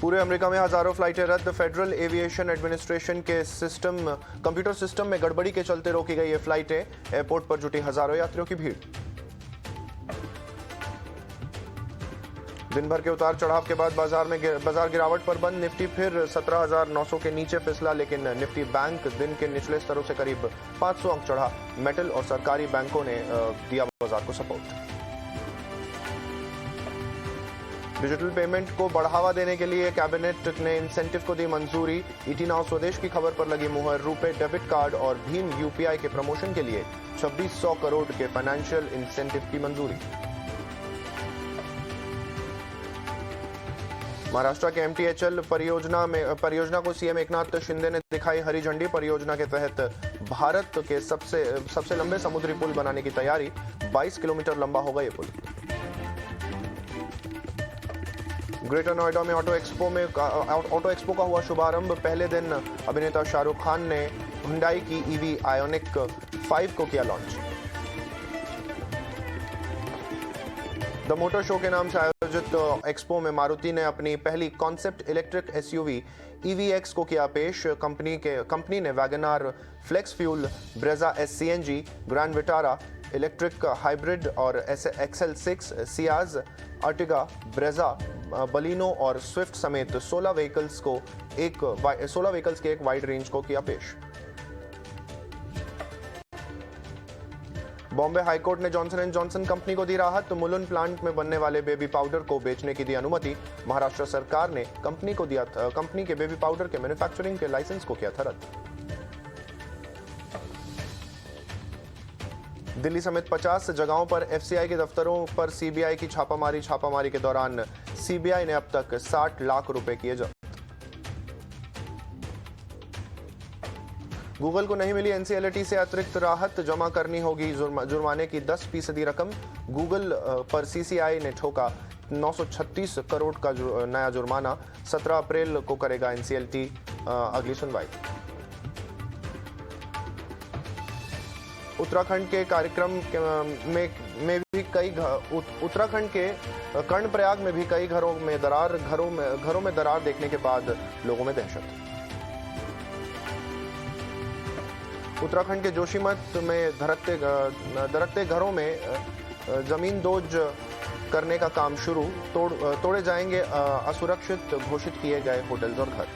पूरे अमेरिका में हजारों फ्लाइटें रद्द। फेडरल एविएशन एडमिनिस्ट्रेशन के कंप्यूटर सिस्टम में गड़बड़ी के चलते रोकी गई ये फ्लाइटें। एयरपोर्ट पर जुटी हजारों यात्रियों की भीड़। दिन भर के उतार चढ़ाव के बाद बाजार गिरावट पर बंद। निफ्टी फिर 17,900 के नीचे फिसला, लेकिन निफ्टी बैंक दिन के निचले स्तरों से करीब 500 अंक चढ़ा। मेटल और सरकारी बैंकों ने दिया बाजार को सपोर्ट। डिजिटल पेमेंट को बढ़ावा देने के लिए कैबिनेट ने इंसेंटिव को दी मंजूरी। ईटी नाउ स्वदेश की खबर पर लगी मुहर। रुपे डेबिट कार्ड और भीम यूपीआई के प्रमोशन के लिए 2600 करोड़ के फाइनेंशियल इंसेंटिव की मंजूरी। महाराष्ट्र के एमटीएचएल परियोजना को सीएम एकनाथ शिंदे ने दिखाई हरी झंडी। परियोजना के तहत भारत के सबसे लंबे समुद्री पुल बनाने की तैयारी। 22 किलोमीटर लंबा होगा ये पुल। ग्रेटर नोएडा में ऑटो एक्सपो का हुआ शुभारंभ। पहले दिन अभिनेता शाहरुख खान ने हुंडई की ईवी आयोनिक 5 को किया लॉन्च। द मोटर शो के नाम से आयोजित एक्सपो में मारुति ने अपनी पहली कॉन्सेप्ट इलेक्ट्रिक एसयूवी EVX को किया पेश। कंपनी ने WagonR, flex fuel, Brezza SCNG, Grand Vitara electric hybrid और XL6, Ciaz, Ertiga, Brezza, Baleno और स्विफ्ट समेत 16 व्हीकल्स के एक वाइड रेंज को किया पेश। बॉम्बे हाईकोर्ट ने जॉनसन एंड जॉनसन कंपनी को दी राहत। मुलुंड प्लांट में बनने वाले बेबी पाउडर को बेचने की दी अनुमति। महाराष्ट्र सरकार ने कंपनी के बेबी पाउडर के मैन्युफैक्चरिंग के लाइसेंस को किया था रद्द। दिल्ली समेत 50 जगहों पर एफसीआई के दफ्तरों पर सीबीआई की छापामारी के दौरान सीबीआई ने अब तक 60 लाख रुपए किए जब्त। गूगल को नहीं मिली एनसीएलटी से अतिरिक्त राहत। जमा करनी होगी जुर्माने की 10% रकम। गूगल पर सीसीआई ने ठोका 936 करोड़ का नया जुर्माना। 17 अप्रैल को करेगा एनसीएलटी अगली सुनवाई। उत्तराखंड के कार्यक्रम में भी उत्तराखंड के कर्णप्रयाग में भी कई घरों में दरार देखने के बाद लोगों में दहशत। उत्तराखंड के जोशीमठ में दरकते घरों में जमीन दोज करने का काम शुरू। तोड़े जाएंगे असुरक्षित घोषित किए गए होटल्स और घर।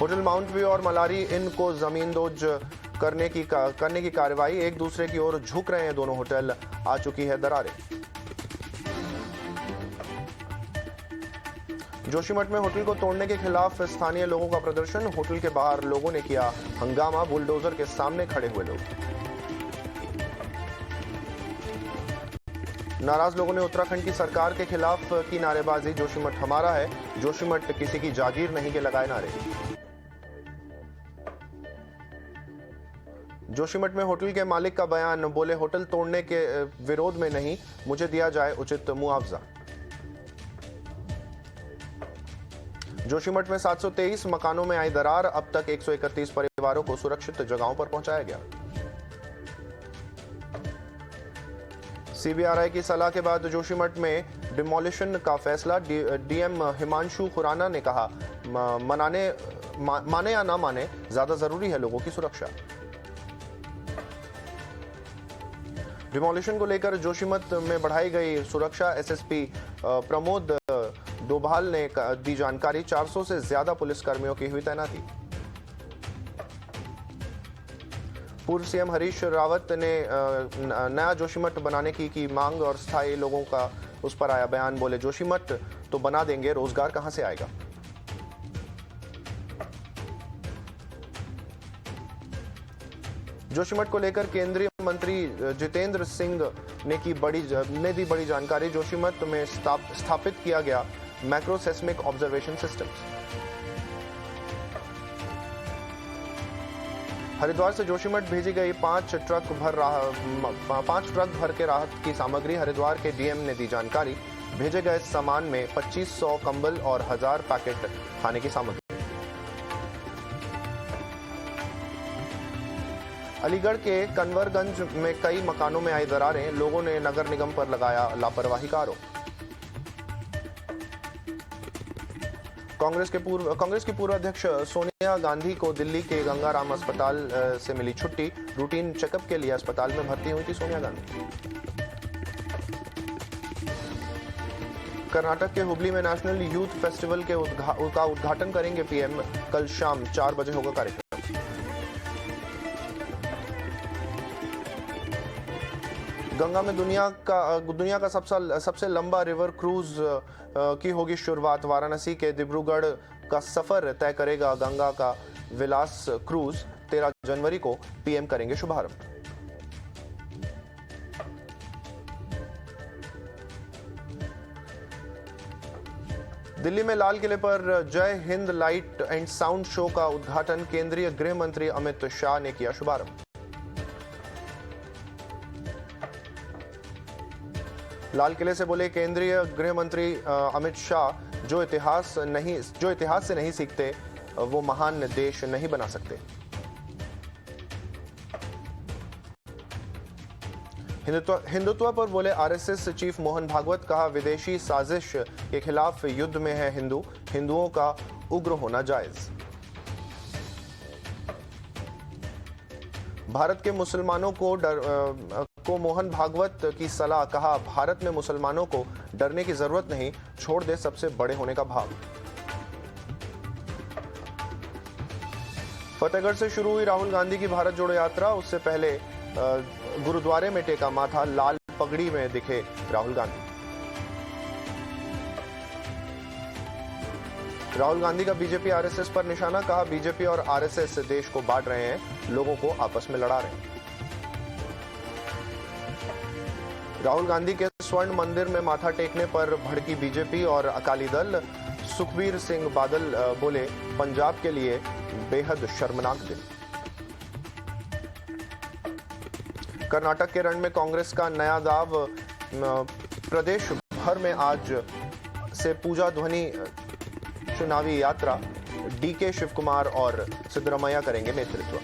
होटल माउंट व्यू और मलारी इन को जमीन दोज करने की कार्रवाई। एक दूसरे की ओर झुक रहे हैं दोनों होटल। आ चुकी है दरारें। जोशीमठ में होटल को तोड़ने के खिलाफ स्थानीय लोगों का प्रदर्शन। होटल के बाहर लोगों ने किया हंगामा। बुलडोजर के सामने खड़े हुए लोग। नाराज लोगों ने उत्तराखंड की सरकार के खिलाफ की नारेबाजी। जोशीमठ हमारा है, जोशीमठ किसी की जागीर नहीं के लगाए नारे। जोशीमठ में होटल के मालिक का बयान। बोले होटल तोड़ने के विरोध में नहीं, मुझे दिया जाए उचित मुआवजा। जोशीमठ में 723 मकानों में आई दरार। अब तक 131 परिवारों को सुरक्षित जगहों पर पहुंचाया गया। सीबीआरआई की सलाह के बाद जोशीमठ में डिमोलिशन का फैसला। डीएम हिमांशु खुराना ने कहा माने या ना माने, ज्यादा जरूरी है लोगों की सुरक्षा। डिमोलिशन को लेकर जोशीमठ में बढ़ाई गई सुरक्षा। एसएसपी प्रमोद डोभाल ने दी जानकारी। 400 से ज्यादा पुलिसकर्मियों की हुई तैनाती। पूर्व सीएम हरीश रावत ने नया जोशीमठ बनाने की मांग और स्थायी लोगों का उस पर आया बयान। बोले जोशीमठ तो बना देंगे, रोजगार कहां से आएगा। जोशीमठ को लेकर केंद्रीय मंत्री जितेंद्र सिंह ने दी बड़ी जानकारी। जोशीमठ में स्थापित किया गया मैक्रोसेस्मिक ऑब्जर्वेशन सिस्टम्स। हरिद्वार से जोशीमठ भेजी गई 5 ट्रक भर के राहत की सामग्री। हरिद्वार के डीएम ने दी जानकारी। भेजे गए सामान में 2500 कंबल और 1000 पैकेट खाने की सामग्री। अलीगढ़ के कन्वरगंज में कई मकानों में आई दरारें। लोगों ने नगर निगम पर लगाया लापरवाही का आरोप। कांग्रेस की पूर्व अध्यक्ष सोनिया गांधी को दिल्ली के गंगाराम अस्पताल से मिली छुट्टी। रूटीन चेकअप के लिए अस्पताल में भर्ती हुई थी सोनिया गांधी। कर्नाटक के हुबली में नेशनल यूथ फेस्टिवल का उद्घाटन करेंगे पीएम। कल शाम 4 बजे होगा कार्यक्रम। गंगा में दुनिया का सबसे लंबा रिवर क्रूज की होगी शुरुआत। वाराणसी के डिब्रूगढ़ का सफर तय करेगा गंगा का विलास क्रूज। 13 जनवरी को पीएम करेंगे शुभारंभ। दिल्ली में लाल किले पर जय Hind light and sound show का उद्घाटन केंद्रीय गृह मंत्री अमित शाह ने किया शुभारंभ। लाल किले से बोले केंद्रीय गृह मंत्री अमित शाह, जो इतिहास से नहीं सीखते वो महान देश नहीं बना सकते। हिंदुत्व पर बोले आरएसएस चीफ मोहन भागवत। कहा विदेशी साजिश के खिलाफ युद्ध में है हिंदुओं का उग्र होना जायज। भारत के मुसलमानों को मोहन भागवत की सलाह। कहा भारत में मुसलमानों को डरने की जरूरत नहीं, छोड़ दे सबसे बड़े होने का भाव। फतेहगढ़ से शुरू हुई राहुल गांधी की भारत जोड़ो यात्रा। उससे पहले गुरुद्वारे में टेका माथा, लाल पगड़ी में दिखे राहुल गांधी। राहुल गांधी का बीजेपी आरएसएस पर निशाना। कहा बीजेपी और आरएसएस देश को बांट रहे हैं, लोगों को आपस में लड़ा रहे हैं। राहुल गांधी के स्वर्ण मंदिर में माथा टेकने पर भड़की बीजेपी और अकाली दल। सुखबीर सिंह बादल बोले पंजाब के लिए बेहद शर्मनाक दिन। कर्नाटक के रण में कांग्रेस का नया दाव। प्रदेश भर में आज से पूजा ध्वनि चुनावी यात्रा। डीके शिवकुमार और सिद्धरमैया करेंगे नेतृत्व।